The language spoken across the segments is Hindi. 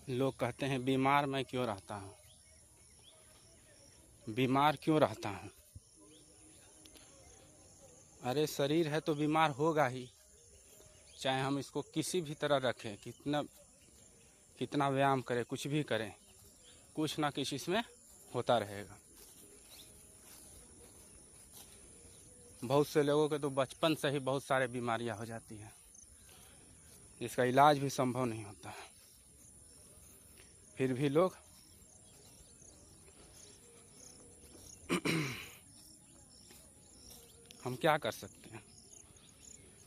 लोग कहते हैं बीमार मैं क्यों रहता हूँ, बीमार क्यों रहता हूँ। अरे शरीर है तो बीमार होगा ही, चाहे हम इसको किसी भी तरह रखें, कितना व्यायाम करें, कुछ भी करें, कुछ ना कुछ इसमें होता रहेगा। बहुत से लोगों के तो बचपन से ही बहुत सारे बीमारियां हो जाती हैं, जिसका इलाज भी संभव नहीं होता है। फिर भी लोग हम क्या कर सकते हैं।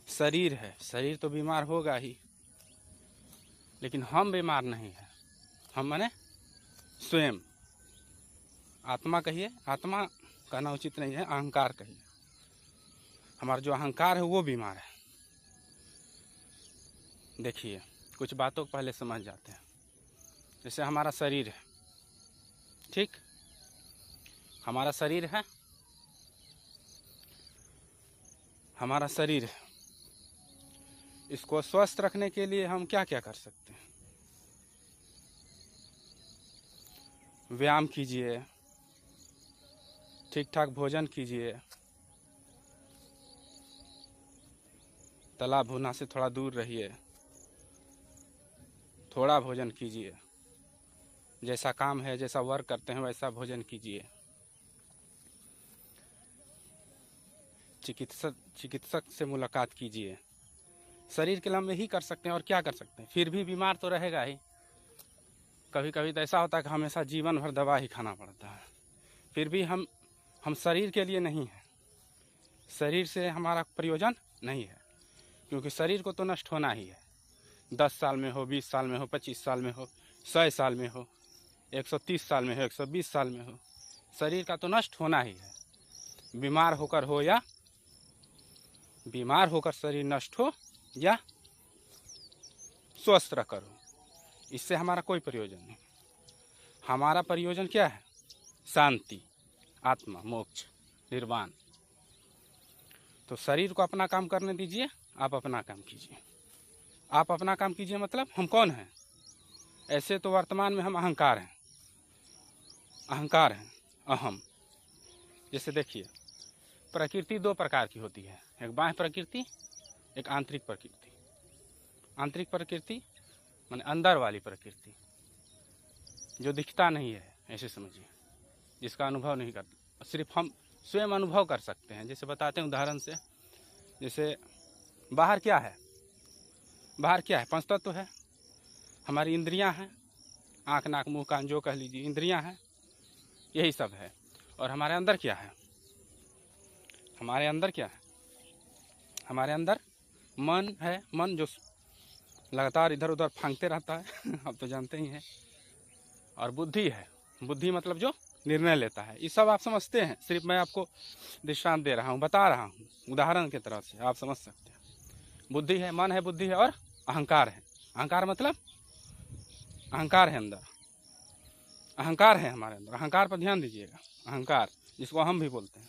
शरीर है, शरीर तो बीमार होगा ही, लेकिन हम बीमार नहीं है। हम माने स्वयं, आत्मा कहिए, आत्मा कहना उचित नहीं है, अहंकार कहिए। हमारा जो अहंकार है वो बीमार है। देखिए, कुछ बातों को पहले समझ जाते हैं। जैसे हमारा शरीर है, ठीक, हमारा शरीर है, हमारा शरीर है। इसको स्वस्थ रखने के लिए हम क्या क्या कर सकते हैं। व्यायाम कीजिए, ठीक ठाक भोजन कीजिए, तला भुना से थोड़ा दूर रहिए, थोड़ा भोजन कीजिए, जैसा काम है, जैसा वर्क करते हैं वैसा भोजन कीजिए। चिकित्सक से मुलाकात कीजिए। शरीर के लिए हम यही कर सकते हैं, और क्या कर सकते हैं। फिर भी बीमार तो रहेगा ही। कभी कभी तो ऐसा होता है कि हमेशा जीवन भर दवा ही खाना पड़ता है। फिर भी हम शरीर के लिए नहीं है, शरीर से हमारा प्रयोजन नहीं है, क्योंकि शरीर को तो नष्ट होना ही है। 10 साल में हो, 20 साल में हो, 25 साल में हो, 100 साल में हो, 130 साल में हो, 120 साल में हो, शरीर का तो नष्ट होना ही है। बीमार होकर हो या बीमार होकर शरीर नष्ट हो या स्वस्थ रहकर हो, इससे हमारा कोई प्रयोजन नहीं। हमारा प्रयोजन क्या है? शांति, आत्मा, मोक्ष, निर्वाण। तो शरीर को अपना काम करने दीजिए, आप अपना काम कीजिए। आप अपना काम कीजिए मतलब हम कौन हैं? ऐसे तो वर्तमान में हम अहंकार हैं, अहंकार हैं, अहम। जैसे देखिए, प्रकृति 2 प्रकार की होती है, एक बाह्य प्रकृति, एक आंतरिक प्रकृति। आंतरिक प्रकृति माने अंदर वाली प्रकृति, जो दिखता नहीं है, ऐसे समझिए, जिसका अनुभव नहीं करते, सिर्फ हम स्वयं अनुभव कर सकते हैं। जैसे बताते हैं उदाहरण से, जैसे बाहर क्या है? बाहर क्या है? 5 तत्व है, हमारी इंद्रियां हैं, आँख, नाक, मुंह, कान, जो कह लीजिए, इंद्रियां हैं, यही सब है। और हमारे अंदर क्या है? हमारे अंदर क्या है? हमारे अंदर मन है, मन जो लगातार इधर उधर फांकते रहता है आप तो जानते ही हैं। और बुद्धि है, बुद्धि मतलब जो निर्णय लेता है। ये सब आप समझते हैं, सिर्फ मैं आपको दृष्टांत दे रहा हूँ, बता रहा हूँ उदाहरण की तरफ से, आप समझ सकते हैं। बुद्धि है, मन है, बुद्धि है, और अहंकार है। अहंकार मतलब अहंकार है अंदर, अहंकार है हमारे अंदर। अहंकार पर ध्यान दीजिएगा, अहंकार जिसको हम भी बोलते हैं।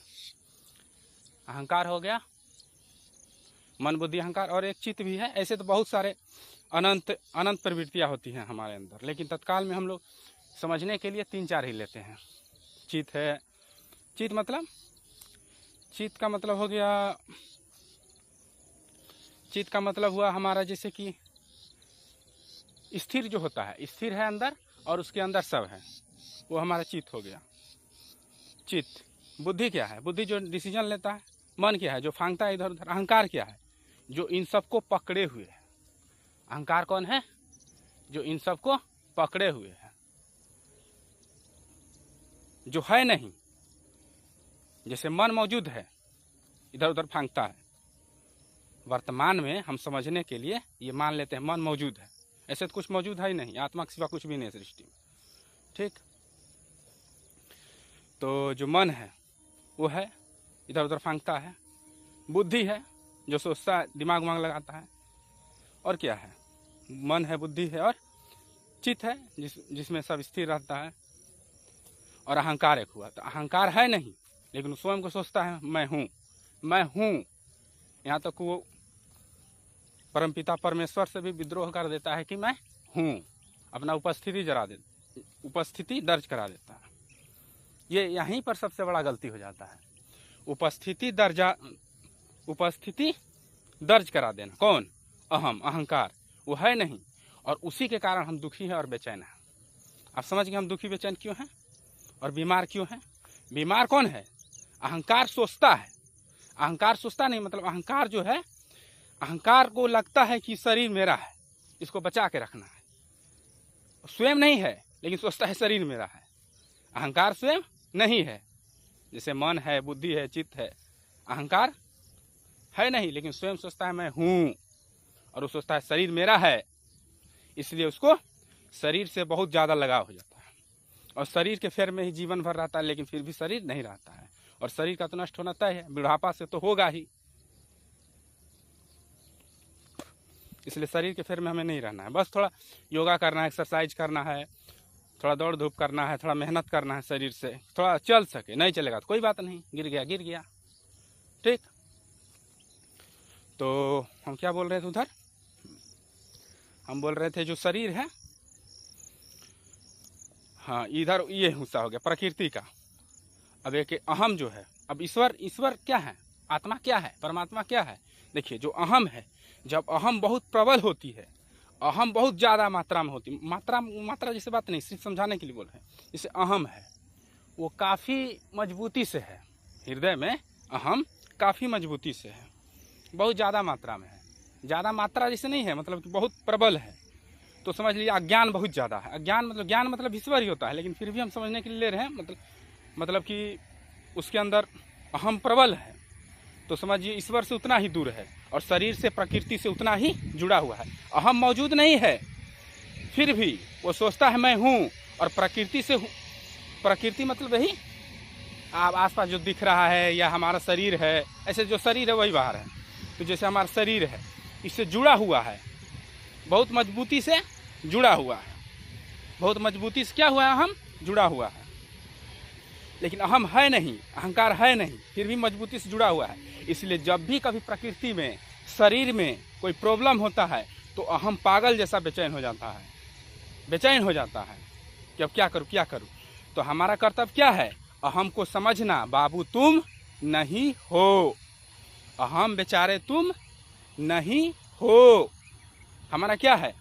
अहंकार हो गया, मन, बुद्धि, अहंकार, और एक चित्त भी है। ऐसे तो बहुत सारे अनंत अनंत प्रवृत्तियाँ होती हैं हमारे अंदर, लेकिन तत्काल में हम लोग समझने के लिए 3-4 ही लेते हैं। चित्त है, चित्त मतलब, चित्त का मतलब हो गया, चित्त का मतलब हुआ हमारा जैसे कि स्थिर जो होता है, स्थिर है अंदर और उसके अंदर सब है, वो हमारा चित्त हो गया, चित्त। बुद्धि क्या है? बुद्धि जो डिसीजन लेता है। मन क्या है? जो फांगता है इधर उधर। अहंकार क्या है? जो इन सबको पकड़े हुए है। अहंकार कौन है? जो इन सबको पकड़े हुए है, जो है नहीं। जैसे मन मौजूद है, इधर उधर फांगता है, वर्तमान में हम समझने के लिए ये मान लेते हैं मन मौजूद है। ऐसे तो कुछ मौजूद है ही नहीं, आत्मा के सिवा कुछ भी नहीं सृष्टि में, ठीक। तो जो मन है वो है, इधर उधर फांगता है। बुद्धि है, जो सोचता है, दिमाग वाग लगाता है। और क्या है? मन है, बुद्धि है, और चित्त है, जिसमें सब स्थिर रहता है। और अहंकार एक हुआ। तो अहंकार है नहीं, लेकिन स्वयं को सोचता है मैं हूँ, मैं हूँ। यहाँ तक वो परमपिता परमेश्वर से भी विद्रोह कर देता है कि मैं हूँ, अपना उपस्थिति दर्ज करा देता है। ये यहीं पर सबसे बड़ा गलती हो जाता है, उपस्थिति दर्ज करा देना। कौन? अहम, अहंकार, वो है नहीं, और उसी के कारण हम दुखी हैं और बेचैन हैं। आप समझ गए हम दुखी बेचैन क्यों हैं और बीमार क्यों हैं? बीमार कौन है? अहंकार सोचता है, अहंकार सोचता नहीं, मतलब अहंकार जो है, अहंकार को लगता है कि शरीर मेरा है, इसको बचा के रखना है। स्वयं नहीं है लेकिन सोचता है शरीर मेरा है। अहंकार स्वयं नहीं है, जैसे मन है, बुद्धि है, चित्त है। अहंकार है नहीं लेकिन स्वयं सोचता है मैं हूँ, और वो सोचता है शरीर मेरा है, इसलिए उसको शरीर से बहुत ज़्यादा लगाव हो जाता है और शरीर के फेर में ही जीवन भर रहता है, लेकिन फिर भी शरीर नहीं रहता है। और शरीर का तो नष्ट होना तय है, बुढ़ापा से तो होगा ही, इसलिए शरीर के फेर में हमें नहीं रहना है। बस थोड़ा योगा करना है, एक्सरसाइज करना है, थोड़ा दौड़ धूप करना है, थोड़ा मेहनत करना है, शरीर से थोड़ा चल सके। नहीं चलेगा तो कोई बात नहीं, गिर गया। ठीक, तो हम क्या बोल रहे थे उधर? हम बोल रहे थे जो शरीर है, हाँ, इधर ये हिस्सा हो गया प्रकृति का। अब एक अहम जो है, अब ईश्वर क्या है, आत्मा क्या है, परमात्मा क्या है? देखिए, जो अहम है, जब अहम बहुत प्रबल होती है, अहम बहुत ज़्यादा मात्रा में होती, मात्रा जैसे बात नहीं, सिर्फ समझाने के लिए बोल रहे हैं। जैसे अहम है, वो काफ़ी मजबूती से है, हृदय में अहम काफ़ी मजबूती से है, बहुत ज़्यादा मात्रा में है। ज़्यादा मात्रा जैसे नहीं है, मतलब कि बहुत प्रबल है, तो समझ लीजिए अज्ञान बहुत ज़्यादा है। अज्ञान ज्ञान मतलब ईश्वर ही होता है, लेकिन फिर भी हम समझने के लिए ले रहे हैं, मतलब कि उसके अंदर अहम प्रबल है, तो समझिए ईश्वर से उतना ही दूर है और शरीर से, प्रकृति से उतना ही जुड़ा हुआ है। अहम मौजूद नहीं है, फिर भी वो सोचता है मैं हूँ, और प्रकृति से, प्रकृति मतलब यही आप आसपास जो दिख रहा है या हमारा शरीर है, ऐसे जो शरीर है वही बाहर है। तो जैसे हमारा शरीर है, इससे जुड़ा हुआ है, बहुत मजबूती से जुड़ा हुआ है, बहुत मजबूती से क्या हुआ है, अहम जुड़ा हुआ है, लेकिन अहम है नहीं, अहंकार है नहीं, फिर भी मजबूती से जुड़ा हुआ है। इसलिए जब भी कभी प्रकृति में, शरीर में कोई प्रॉब्लम होता है, तो अहम पागल जैसा बेचैन हो जाता है कि अब क्या करूं। तो हमारा कर्तव्य क्या है? अहम को समझना, बाबू तुम नहीं हो, अहम बेचारे तुम नहीं हो। हमारा क्या है?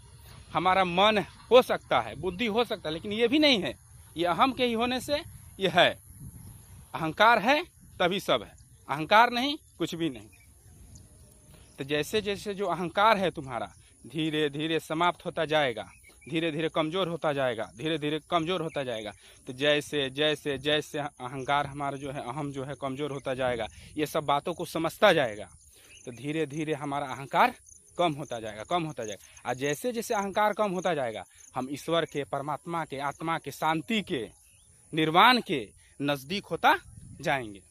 हमारा मन हो सकता है, बुद्धि हो सकता है, लेकिन ये भी नहीं है, ये अहम के ही होने से ये है। अहंकार है तभी सब है, अहंकार नहीं कुछ भी नहीं। तो जैसे जैसे जो अहंकार है तुम्हारा धीरे धीरे समाप्त होता जाएगा, धीरे धीरे कमज़ोर होता जाएगा, तो जैसे जैसे जैसे अहंकार हमारा जो है, अहम जो है कमज़ोर होता जाएगा, ये सब बातों को समझता जाएगा, तो धीरे धीरे हमारा अहंकार कम होता जाएगा। और जैसे जैसे अहंकार कम होता जाएगा, हम ईश्वर के, परमात्मा के, आत्मा के, शांति के, निर्वाण के नज़दीक होता जाएंगे।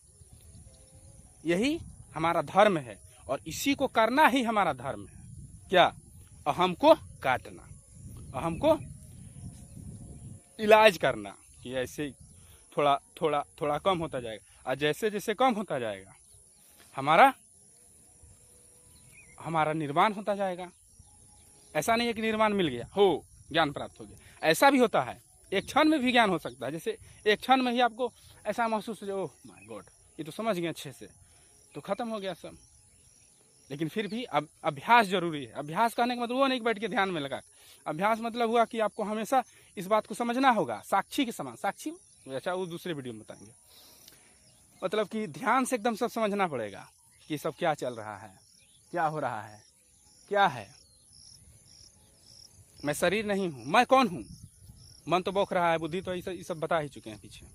यही हमारा धर्म है और इसी को करना ही हमारा धर्म है। क्या? अहम को काटना, अहम को इलाज करना, कि ऐसे थोड़ा थोड़ा थोड़ा कम होता जाएगा। और जैसे जैसे कम होता जाएगा, हमारा निर्वाण होता जाएगा। ऐसा नहीं है कि निर्वाण मिल गया हो, ज्ञान प्राप्त हो गया, ऐसा भी होता है, एक क्षण में भी ज्ञान हो सकता है। जैसे एक क्षण में ही आपको ऐसा महसूस हो, ओह माय गॉड, ये तो समझ गए अच्छे से, तो खत्म हो गया सब। लेकिन फिर भी अब अभ्यास जरूरी है। अभ्यास कहने का मतलब वो नहीं कि बैठ के ध्यान में लगा, अभ्यास मतलब हुआ कि आपको हमेशा इस बात को समझना होगा, साक्षी के समान। साक्षी अच्छा वो दूसरे वीडियो में बताएंगे, मतलब कि ध्यान से एकदम सब समझना पड़ेगा कि सब क्या चल रहा है, क्या हो रहा है, क्या है। मैं शरीर नहीं हूँ, मैं कौन हूँ? मन तो बौख रहा है, बुद्धि तो ये सब बता ही चुके हैं पीछे,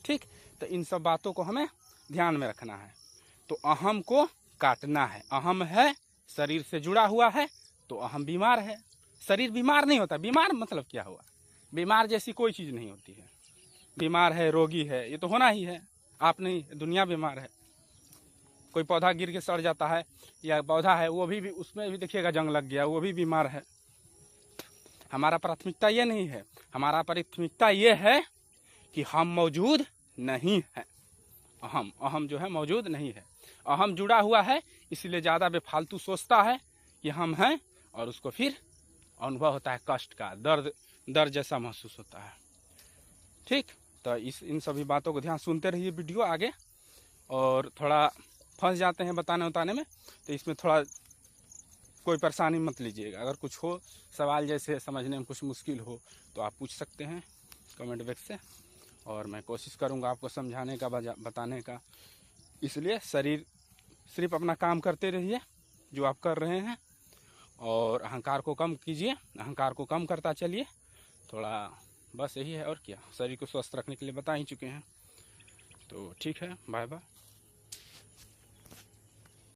ठीक। तो इन सब बातों को हमें ध्यान में रखना है। तो अहम को काटना है। अहम है, शरीर से जुड़ा हुआ है, तो अहम बीमार है। शरीर बीमार नहीं होता। बीमार मतलब क्या हुआ? बीमार जैसी कोई चीज़ नहीं होती है। बीमार है, रोगी है, ये तो होना ही है। आप नहीं, दुनिया बीमार है। कोई पौधा गिर के सड़ जाता है, या पौधा है वो भी उसमें भी देखिएगा जंग लग गया, वो भी बीमार है। हमारा प्राथमिकता ये नहीं है, हमारा प्राथमिकता ये है कि हम मौजूद नहीं है। अहम जो है मौजूद नहीं है। अहम जुड़ा हुआ है, इसलिए ज़्यादा बेफालतू सोचता है कि हम हैं, और उसको फिर अनुभव होता है कष्ट का, दर्द दर्द जैसा महसूस होता है। ठीक, तो इन सभी बातों को ध्यान सुनते रहिए वीडियो आगे, और थोड़ा फंस जाते हैं बताने में, तो इसमें थोड़ा कोई परेशानी मत लीजिएगा। अगर कुछ हो सवाल, जैसे समझने में कुछ मुश्किल हो, तो आप पूछ सकते हैं कमेंट बॉक्स से, और मैं कोशिश करूँगा आपको समझाने का, बताने का। इसलिए सिर्फ अपना काम करते रहिए जो आप कर रहे हैं, और अहंकार को कम कीजिए, अहंकार को कम करता चलिए थोड़ा, बस यही है। और क्या, शरीर को स्वस्थ रखने के लिए बता ही चुके हैं। तो ठीक है, बाय बाय।